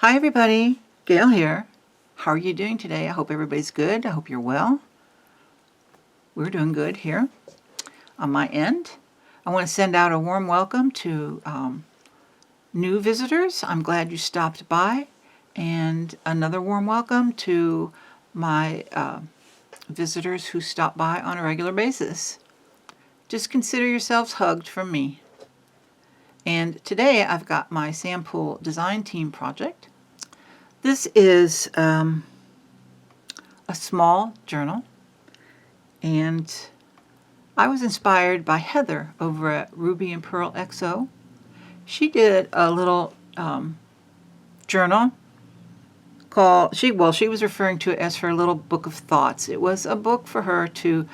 Hi everybody, Gail here. How are you doing today? I hope everybody's good. I hope you're well. We're doing good here on my end. I want to send out a warm welcome to new visitors. I'm glad you stopped by, and another warm welcome to my visitors who stop by on a regular basis. Just consider yourselves hugged from me. And today I've got my Sam Poole design team project. This is a small journal, and I was inspired by Heather over at Ruby and Pearl XO. She did a little journal called, she was referring to it as her little book of thoughts. It was a book for her to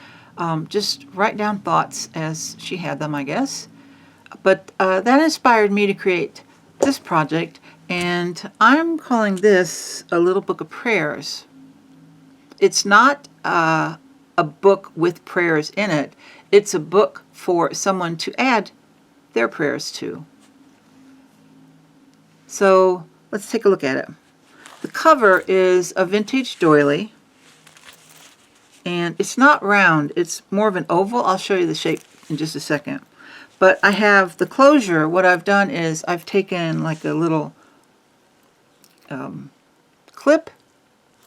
just write down thoughts as she had them, I guess. But that inspired me to create this project, and I'm calling this a little book of prayers. It's not a book with prayers in it. It's a book for someone to add their prayers to. So let's take a look at it. The cover is a vintage doily, and it's not round. It's more of an oval. I'll show you the shape in just a second. But I have the closure. What I've done is I've taken like a little clip.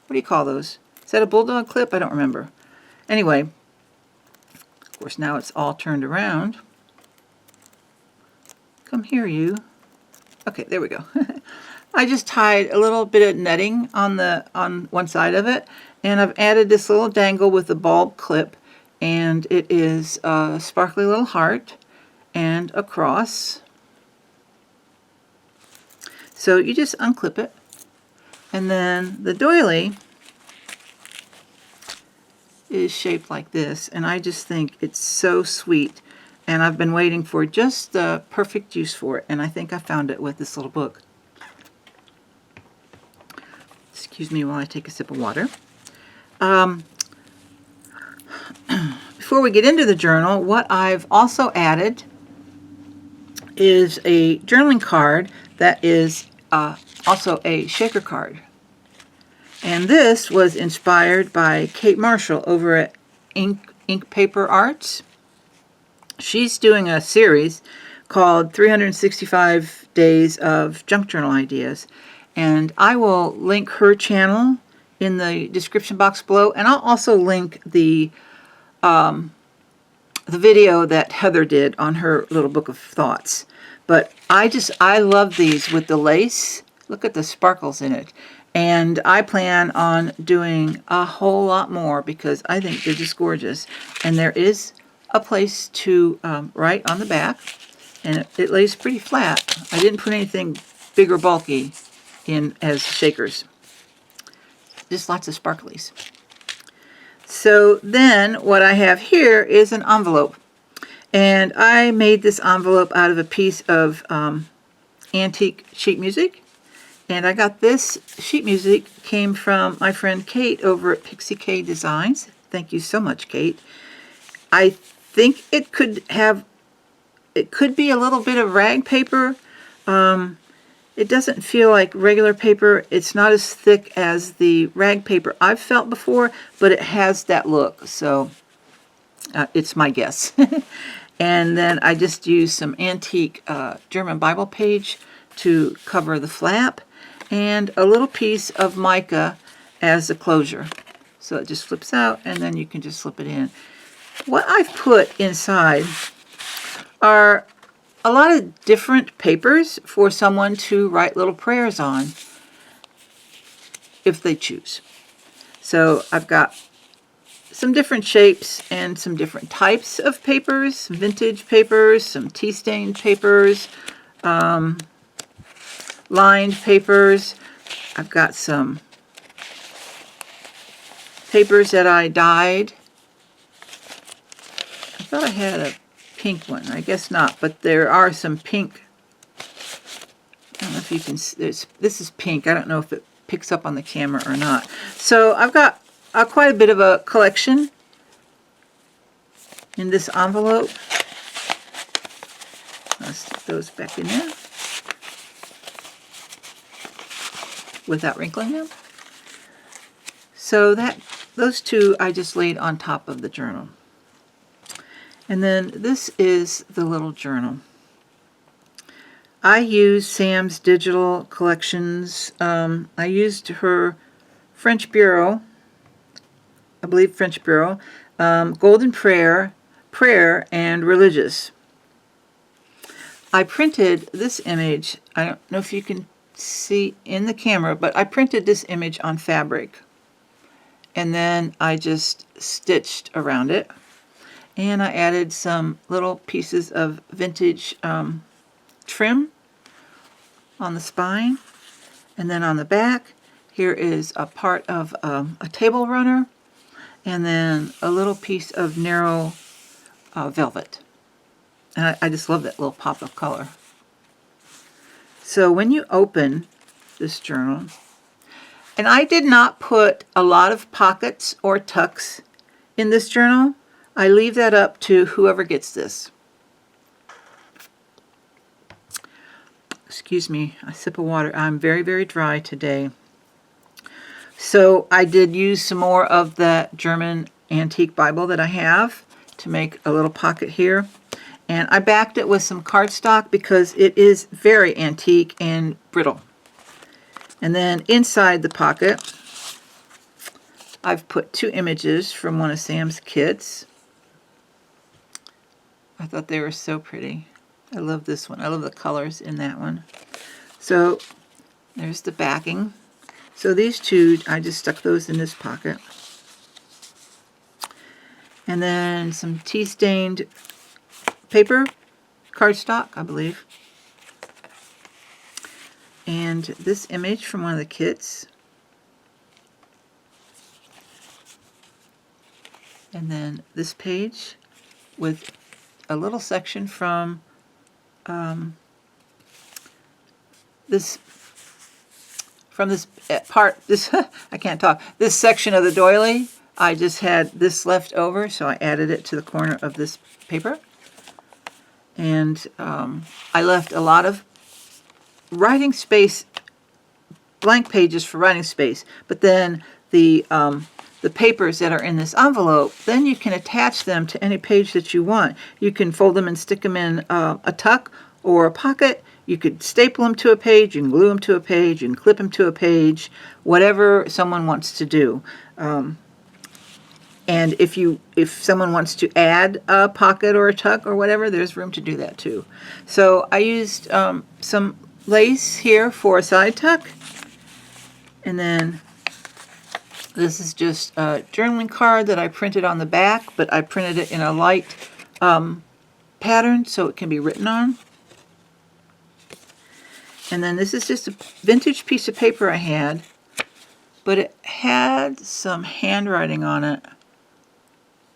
What do you call those? Is that a bulldog clip? I don't remember. Anyway, of course now it's all turned around. Come here, you. Okay, there we go. I just tied a little bit of netting on one side of it, and I've added this little dangle with a bulb clip, and it is a sparkly little heart and a cross. So you just unclip it, and then the doily is shaped like this, and I just think it's so sweet, and I've been waiting for just the perfect use for it, and I think I found it with this little book. Excuse me while I take a sip of water. Before we get into the journal, what I've also added is a journaling card that is also a shaker card. And this was inspired by Kate Marshall over at Ink Paper Arts. She's doing a series called 365 Days of Junk Journal Ideas. And I will link her channel in the description box below, and I'll also link the video that Heather did on her little book of thoughts. But I love these with the lace. Look at the sparkles in it. And I plan on doing a whole lot more because I think they're just gorgeous. And there is a place to write on the back, and it lays pretty flat. I didn't put anything big or bulky in as shakers. Just lots of sparklies. So then what I have here is an envelope. And I made this envelope out of a piece of antique sheet music. And I got this sheet music came from my friend Kate over at Pixie K Designs. Thank you so much, Kate. I think it could be a little bit of rag paper. It doesn't feel like regular paper. It's not as thick as the rag paper I've felt before, but it has that look. So it's my guess. And then I just used some antique German Bible page to cover the flap, and a little piece of mica as a closure. So it just flips out, and then you can just slip it in. What I've put inside are a lot of different papers for someone to write little prayers on if they choose. So I've got some different shapes and some different types of papers, some vintage papers, some tea-stained papers, lined papers. I've got some papers that I dyed. I thought I had a pink one. I guess not, but there are some pink. I don't know if you can see. This is pink. I don't know if it picks up on the camera or not. So I've got quite a bit of a collection in this envelope. I'll stick those back in there. without wrinkling them. So those two I just laid on top of the journal. And then this is the little journal. I use Sam's digital collections. I used her French Bureau, I believe French Bureau, Golden Prayer, and Religous. I printed this image. I don't know if you can see in the camera, but I printed this image on fabric. And then I just stitched around it. And I added some little pieces of vintage trim on the spine. And then on the back, here is a part of a table runner. And then a little piece of narrow velvet. And I just love that little pop of color. So when you open this journal, and I did not put a lot of pockets or tucks in this journal. I leave that up to whoever gets this. Excuse me, a sip of water. I'm very, very dry today. So I did use some more of that German antique Bible that I have to make a little pocket here. And I backed it with some cardstock because it is very antique and brittle. And then inside the pocket, I've put 2 images from one of Sam's kits. I thought they were so pretty. I love this one. I love the colors in that one. So there's the backing. So these 2, I just stuck those in this pocket. And then some tea-stained paper, cardstock, I believe. And this image from one of the kits. And then this page with a little section from this part, I can't talk, this section of the doily. I just had this left over, so I added it to the corner of this paper. And I left a lot of writing space, blank pages for writing space, but then the papers that are in this envelope, then you can attach them to any page that you want. You can fold them and stick them in a tuck or a pocket. You could staple them to a page, you can glue them to a page, you can clip them to a page, whatever someone wants to do. And if someone wants to add a pocket or a tuck or whatever, there's room to do that too. So I used some lace here for a side tuck. And then this is just a journaling card that I printed on the back, but I printed it in a light pattern so it can be written on. And then this is just a vintage piece of paper I had, but it had some handwriting on it.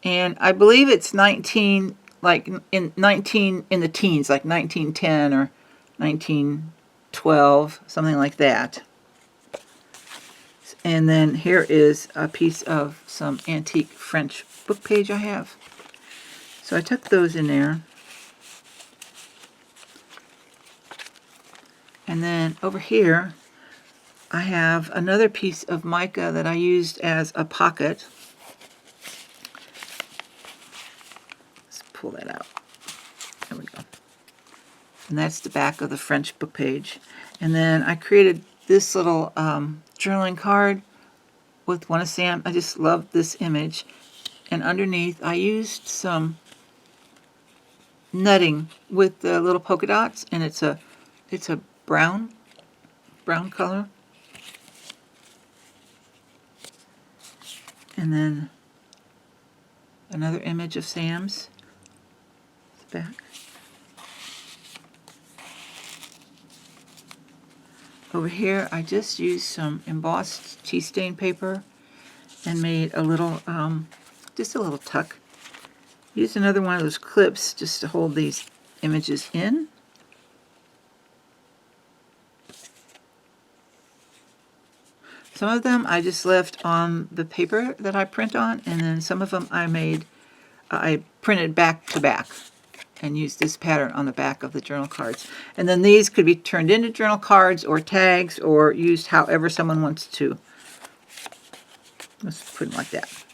And I believe it's 19, like in the teens, like 1910 or 1912, something like that. And then here is a piece of some antique French book page I have. So I took those in there. And then over here, I have another piece of mica that I used as a pocket. Let's pull that out. There we go. And that's the back of the French book page. And then I created this little journaling card with one of Sam. I just love this image. And underneath, I used some nutting with the little polka dots, and it's a brown color. And then another image of Sam's back. Over here, I just used some embossed tea stain paper and made a little, just a little tuck. Used another one of those clips just to hold these images in. Some of them I just left on the paper that I print on, and then some of them I printed back to back and use this pattern on the back of the journal cards. And then these could be turned into journal cards or tags or used however someone wants to. Let's put them like that.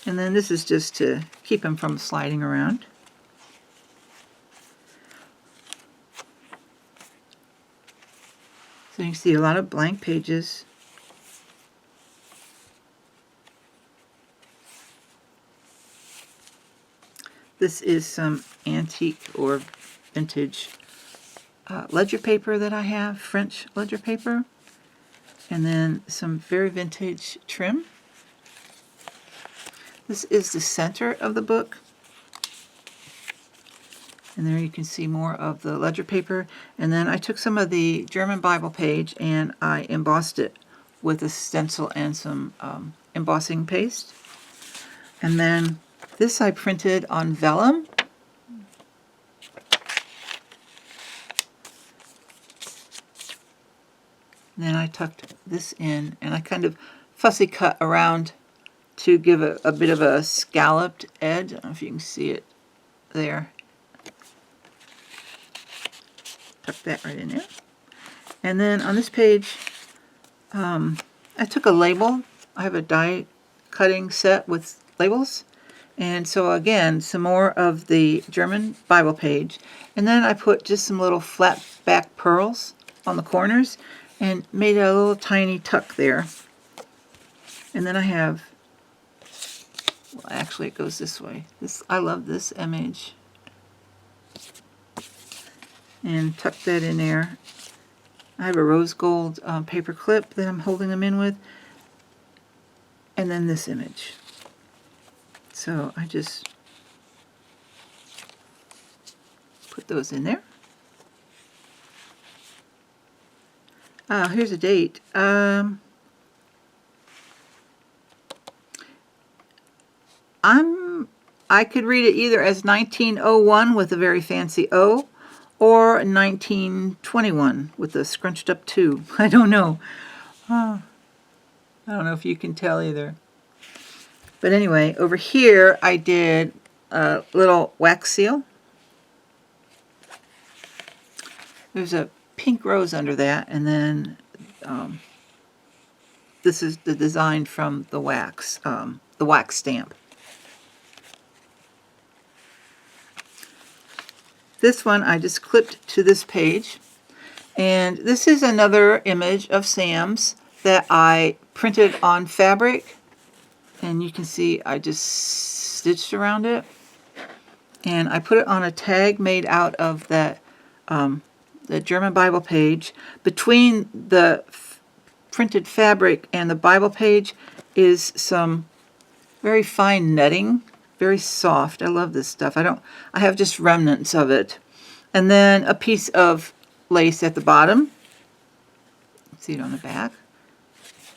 And then this is just to keep them from sliding around. So you can see a lot of blank pages. This is some antique or vintage ledger paper that I have, French ledger paper. And then some very vintage trim. This is the center of the book. And there you can see more of the ledger paper. And then I took some of the German Bible page and I embossed it with a stencil and some embossing paste. And then this I printed on vellum. And then I tucked this in and I kind of fussy cut around to give a bit of a scalloped edge. I don't know if you can see it there. Tuck that right in there. And then on this page, I took a label. I have a die cutting set with labels. And so again, some more of the German Bible page. And then I put just some little flat back pearls on the corners and made a little tiny tuck there. And then I have, well, actually it goes this way. I love this image. And tuck that in there. I have a rose gold paper clip that I'm holding them in with. And then this image. So I just put those in there. Here's a date. I could read it either as 1901 with a very fancy O, or 1921 with a scrunched up 2. I don't know. I don't know if you can tell either. But anyway, over here I did a little wax seal. There's a pink rose under that, and then this is the design from the wax stamp. This one I just clipped to this page, and this is another image of Sam's that I printed on fabric, and you can see I just stitched around it, and I put it on a tag made out of that the German Bible page. Between the printed fabric and the Bible page is some very fine netting, very soft. I love this stuff. I have just remnants of it. And then a piece of lace at the bottom. See it on the back.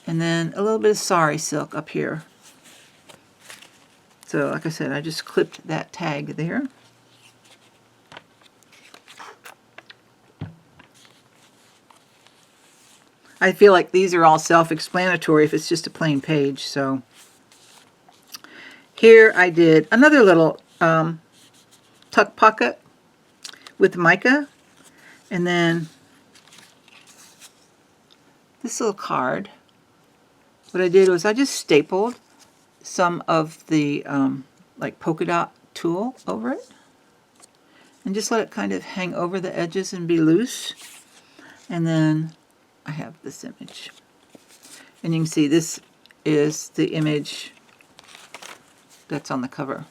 And then a little bit of sari silk up here. So like I said, I just clipped that tag there. I feel like these are all self-explanatory if it's just a plain page. So here I did another little tuck pocket with mica, and then this little card. What I did was I just stapled some of the like polka dot tulle over it, and just let it kind of hang over the edges and be loose. And then I have this image, and you can see this is the image that's on the cover.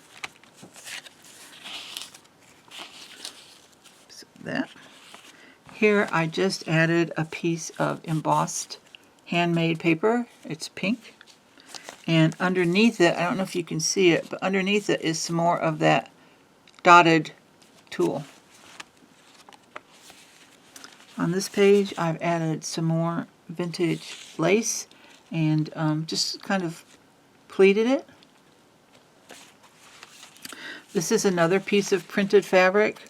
So that. Here I just added a piece of embossed handmade paper. It's pink. And underneath it, I don't know if you can see it, but underneath it is some more of that dotted tulle. On this page, I've added some more vintage lace and just kind of pleated it. This is another piece of printed fabric.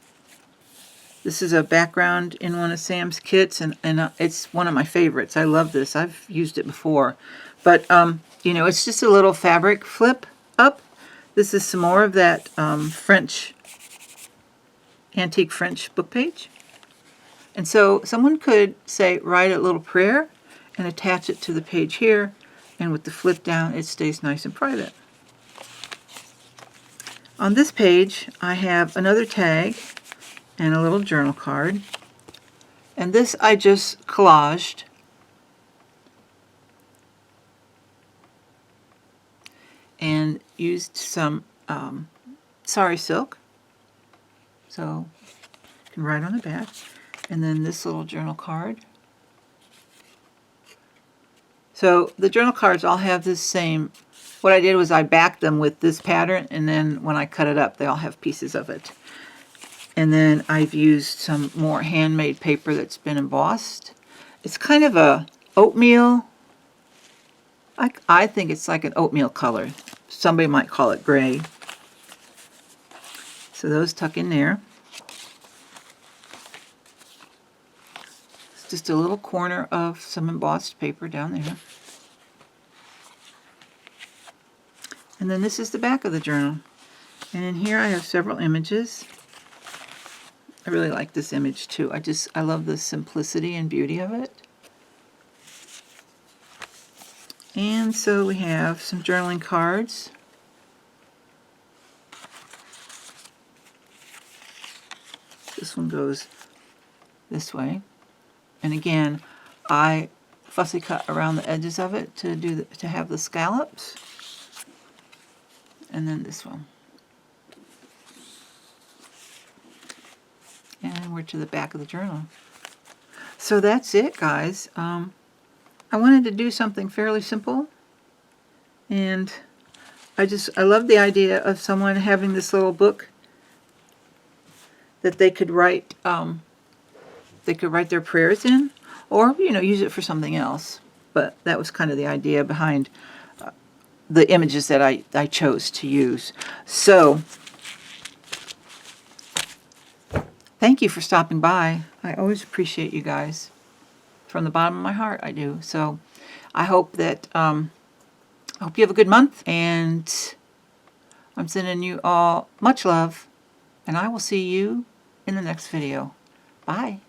This is a background in one of Sam's kits, and it's one of my favorites. I love this. I've used it before. But, you know, it's just a little fabric flip up. This is some more of that French antique French book page. And so someone could say, write a little prayer and attach it to the page here, and with the flip down it stays nice and private. On this page I have another tag and a little journal card, and this I just collaged and used some sari silk, so you can write on the back. And then this little journal card. So the journal cards all have this same, what I did was I backed them with this pattern, and then when I cut it up they all have pieces of it. And then I've used some more handmade paper that's been embossed. It's kind of a oatmeal, I think it's like an oatmeal color. Somebody might call it gray. So those tuck in there. Just a little corner of some embossed paper down there. And then this is the back of the journal. And in here I have several images. I really like this image too. I love the simplicity and beauty of it. And so we have some journaling cards. This one goes this way. And again, I fussy cut around the edges of it to have the scallops. And then this one. And we're to the back of the journal. So that's it, guys. I wanted to do something fairly simple. And I love the idea of someone having this little book that they could write their prayers in, or use it for something else. But that was kind of the idea behind the images that I chose to use. So thank you for stopping by. I always appreciate you guys. From the bottom of my heart, I do. So I hope that I hope you have a good month, and I'm sending you all much love, and I will see you in the next video. Bye.